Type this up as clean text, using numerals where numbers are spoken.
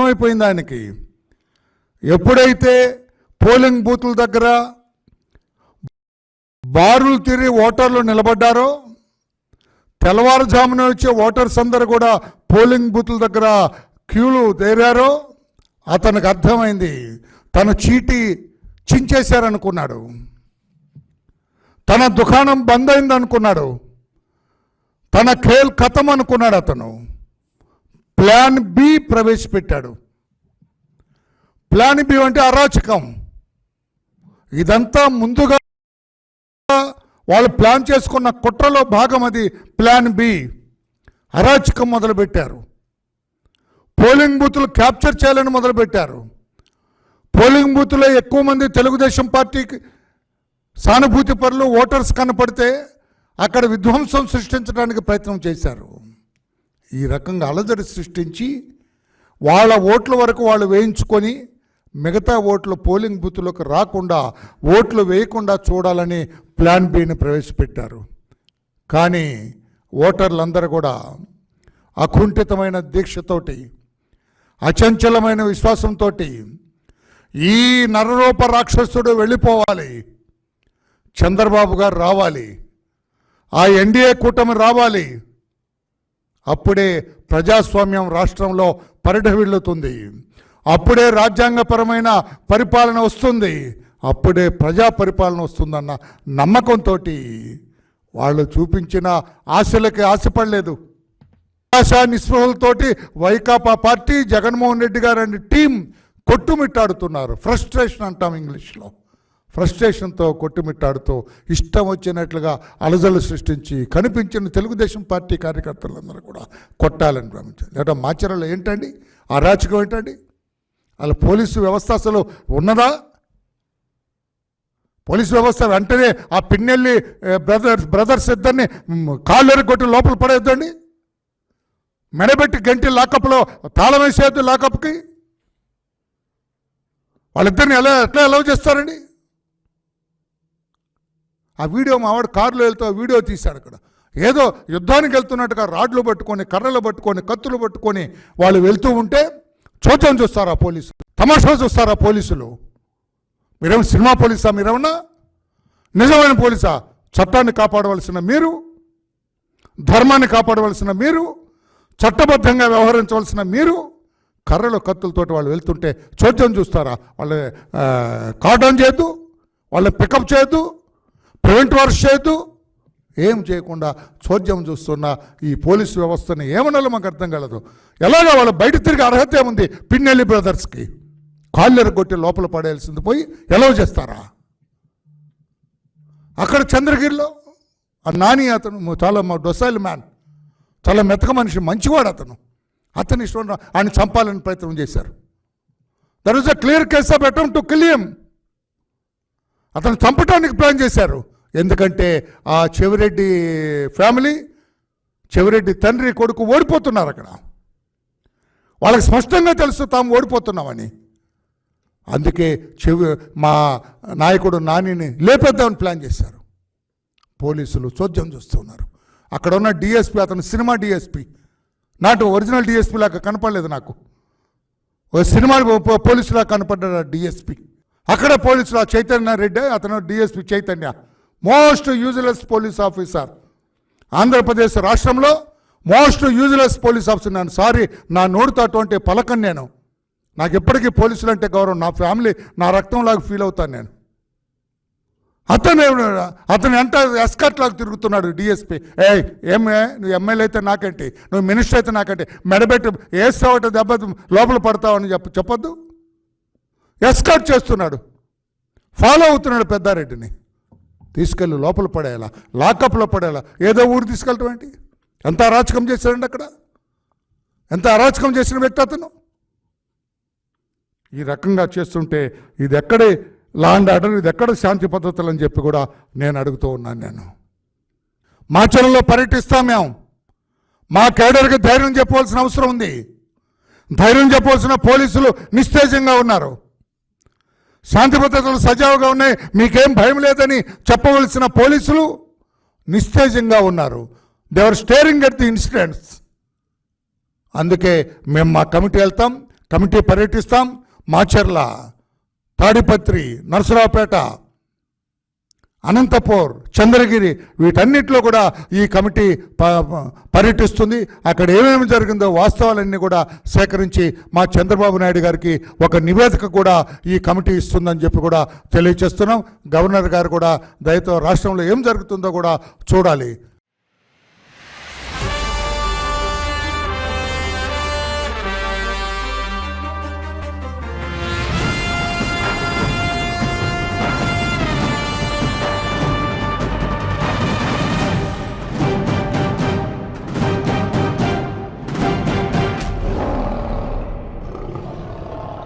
అర్థమైపోయింది ఆయనకి. ఎప్పుడైతే పోలింగ్ బూతుల దగ్గర బారులు తీరి ఓటర్లు నిలబడ్డారో, తెల్లవారుజామున వచ్చే ఓటర్స్ అందరూ కూడా పోలింగ్ బూతుల దగ్గర క్యూలు తీరారో, అతనికి అర్థమైంది తన చీటీ చించేశారనుకున్నాడు, తన దుకాణం బంద్ అయింది అనుకున్నాడు, తన ఖేల్ ఖతం అనుకున్నాడు. అతను ప్లాన్ బి ప్రవేశపెట్టాడు. ప్లాన్ బి అంటే అరాచకం. ఇదంతా ముందుగా వాళ్ళు ప్లాన్ చేసుకున్న కుట్రలో భాగం అది. ప్లాన్ బి అరాచకం మొదలుపెట్టారు. పోలింగ్ బూతులు క్యాప్చర్ చేయాలని మొదలుపెట్టారు. పోలింగ్ బూత్లో ఎక్కువ మంది తెలుగుదేశం పార్టీకి సానుభూతి పరులు ఓటర్స్ కనపడితే అక్కడ విధ్వంసం సృష్టించడానికి ప్రయత్నం చేశారు. ఈ రకంగా అలజడి సృష్టించి వాళ్ళ ఓట్ల వరకు వాళ్ళు వేయించుకొని మిగతా ఓట్లు పోలింగ్ బూత్లోకి రాకుండా, ఓట్లు వేయకుండా చూడాలని ప్లాన్ బిని ప్రవేశపెట్టారు. కానీ ఓటర్లందరూ కూడా అకుంఠితమైన దీక్షతోటి, అచంచలమైన విశ్వాసంతో ఈ నరరూప రాక్షసుడు వెళ్ళిపోవాలి, చంద్రబాబు గారు రావాలి, ఆ ఎన్డీఏ కూటమి రావాలి, అప్పుడే ప్రజాస్వామ్యం రాష్ట్రంలో పరిఢవిల్లుతుంది, అప్పుడే రాజ్యాంగపరమైన పరిపాలన వస్తుంది, అప్పుడే ప్రజా పరిపాలన వస్తుందన్న నమ్మకంతో వాళ్ళు చూపించిన ఆశలకి ఆశపడలేదు. ఆశా నిస్పృహలతోటి వైకాపా పార్టీ, జగన్మోహన్ రెడ్డి గారు అనే టీం కొట్టుమిట్టాడుతున్నారు. ఫ్రస్ట్రేషన్ అంటాం ఇంగ్లీష్లో. ఫ్రస్ట్రేషన్తో కొట్టుమిట్టాడుతూ ఇష్టం వచ్చినట్లుగా అలజలు సృష్టించి కనిపించిన తెలుగుదేశం పార్టీ కార్యకర్తలందరూ కూడా కొట్టాలని భావించారు. లేదా మాచర్లలో ఏంటండి అరాచకం ఏంటండి? అలా పోలీసు వ్యవస్థ అసలు ఉన్నదా? పోలీసు వ్యవస్థ వెంటనే ఆ పిన్నెల్లి బ్రదర్స్ ఇద్దరిని కాళ్ళు కొట్టి లోపల పడేద్దండి, మెడబెట్టి గంటి లాకప్లో తాళం వేసేద్దు లాకప్కి. వాళ్ళిద్దరిని ఎట్లా అలౌ చేస్తారండి? ఆ వీడియో మావాడు కారులో వెళ్తూ వీడియో తీశాడు. అక్కడ ఏదో యుద్ధానికి వెళ్తున్నట్టుగా రాడ్లు పట్టుకొని, కర్రలు పట్టుకొని, కత్తులు పట్టుకొని వాళ్ళు వెళ్తూ ఉంటే చూచం చూస్తారా పోలీసులు, తమాషా చూస్తారా పోలీసులు? మీరేమో సినిమా పోలీసా? మీరేమన్నా నిజమైన పోలీసా? చట్టాన్ని కాపాడవలసిన మీరు, ధర్మాన్ని కాపాడవలసిన మీరు, చట్టబద్ధంగా వ్యవహరించవలసిన మీరు కర్రలు కత్తులతోటి వాళ్ళు వెళ్తుంటే చోద్యం చూస్తారా? వాళ్ళు కార్డౌన్ చేయొద్దు, వాళ్ళని పికప్ చేయొద్దు, ప్రివెంట్ వర్క్ చేయొద్దు, ఏం చేయకుండా చోద్యం చూస్తున్న ఈ పోలీసు వ్యవస్థని ఏమన్నా మాకు అర్థం కలదు. ఎలాగా వాళ్ళు బయట తిరిగి అర్హత ఏముంది? పిన్నెల్లి బ్రదర్స్కి కాళ్ళు కొట్టి లోపల పడేయాల్సింది పోయి ఎలా చేస్తారా? అక్కడ చంద్రగిరిలో ఆ నాని, అతను చాలా డొసైల్ మ్యాన్, చాలా మెతక మనిషి, మంచివాడు అతను ఇష్టం ఆయన చంపాలని ప్రయత్నం చేశారు. That is a clear case of attempt to kill him. అతను చంపడానికి ప్లాన్ చేశారు. ఎందుకంటే ఆ చెవిరెడ్డి ఫ్యామిలీ, చెవిరెడ్డి తండ్రి కొడుకు ఓడిపోతున్నారు అక్కడ. వాళ్ళకి స్పష్టంగా తెలుసు తాము ఓడిపోతున్నామని. అందుకే మా నాయకుడు నానిని లేపేద్దామని ప్లాన్ చేశారు. పోలీసులు చోద్యం చూస్తున్నారు. అక్కడ ఉన్న డిఎస్పీ, అతను సినిమా డిఎస్పీ, నాటు ఒరిజినల్ డిఎస్పీ లాగా కనపడలేదు నాకు. ఓ సినిమా పోలీసులా కనపడ్డాడు డిఎస్పీ. అక్కడ పోలీసులు ఆ చైతన్య రెడ్డి, అతను DSP Chaitanya, most useless police officer Andhra Pradesh రాష్ట్రంలో, మోస్ట్ యూజ్లెస్ పోలీస్ ఆఫీసర్. నేను సారీ, నా నోడుతో అటువంటి పలకను నేను. నాకు ఎప్పటికీ పోలీసులు అంటే గౌరవం, నా ఫ్యామిలీ నా రక్తంలాగా ఫీల్ అవుతాను నేను. అతను ఎంత ఎస్కర్ట్ లాగా తిరుగుతున్నాడు డిఎస్పీ. ఏమే నువ్వు ఎమ్మెల్యే అయితే నాకేంటి, నువ్వు మినిస్టర్ అయితే నాకేంటి, మెడబెట్టి వేస్తావట దెబ్బ లోపల పడతావని చెప్పొద్దు. ఎస్కర్ట్ చేస్తున్నాడు, ఫాలో అవుతున్నాడు పెద్దారెడ్డిని. తీసుకెళ్ళి లోపల పడేయాలా, లాకప్లో పడేయాలా, ఏదో ఊరు తీసుకెళ్ళటం ఏంటి? ఎంత అరాచకం చేశాడండి అక్కడ, ఎంత అరాచకం చేసిన వ్యక్తి అతను. ఈ రకంగా చేస్తుంటే ఇది ఎక్కడే లా అండ్ ఆర్డర్, ఇది ఎక్కడ శాంతి పద్ధతులు అని చెప్పి కూడా నేను అడుగుతూ ఉన్నాను. నేను మాచర్లలో పర్యటిస్తాం మేము. మా కేడర్కి ధైర్యం చెప్పవలసిన అవసరం ఉంది. ధైర్యం చెప్పవలసిన పోలీసులు నిస్తేజంగా ఉన్నారు. శాంతి భద్రతలు సజావుగా ఉన్నాయి, మీకేం భయం లేదని చెప్పవలసిన పోలీసులు నిస్తేజంగా ఉన్నారు. They are staring at the incidents. అందుకే మేము మా కమిటీ వెళ్తాం, కమిటీ పర్యటిస్తాం. మాచర్ల, తాడిపత్రి, నరసరావుపేట, అనంతపూర్, చంద్రగిరి వీటన్నిటిలో కూడా ఈ కమిటీ పర్యటిస్తుంది. అక్కడ ఏమేమి జరిగిందో వాస్తవాలన్నీ కూడా సేకరించి మా చంద్రబాబు నాయుడు గారికి ఒక నివేదిక కూడా ఈ కమిటీ ఇస్తుందని చెప్పి కూడా తెలియజేస్తున్నాం. గవర్నర్ గారు కూడా దయతో రాష్ట్రంలో ఏం జరుగుతుందో కూడా చూడాలి.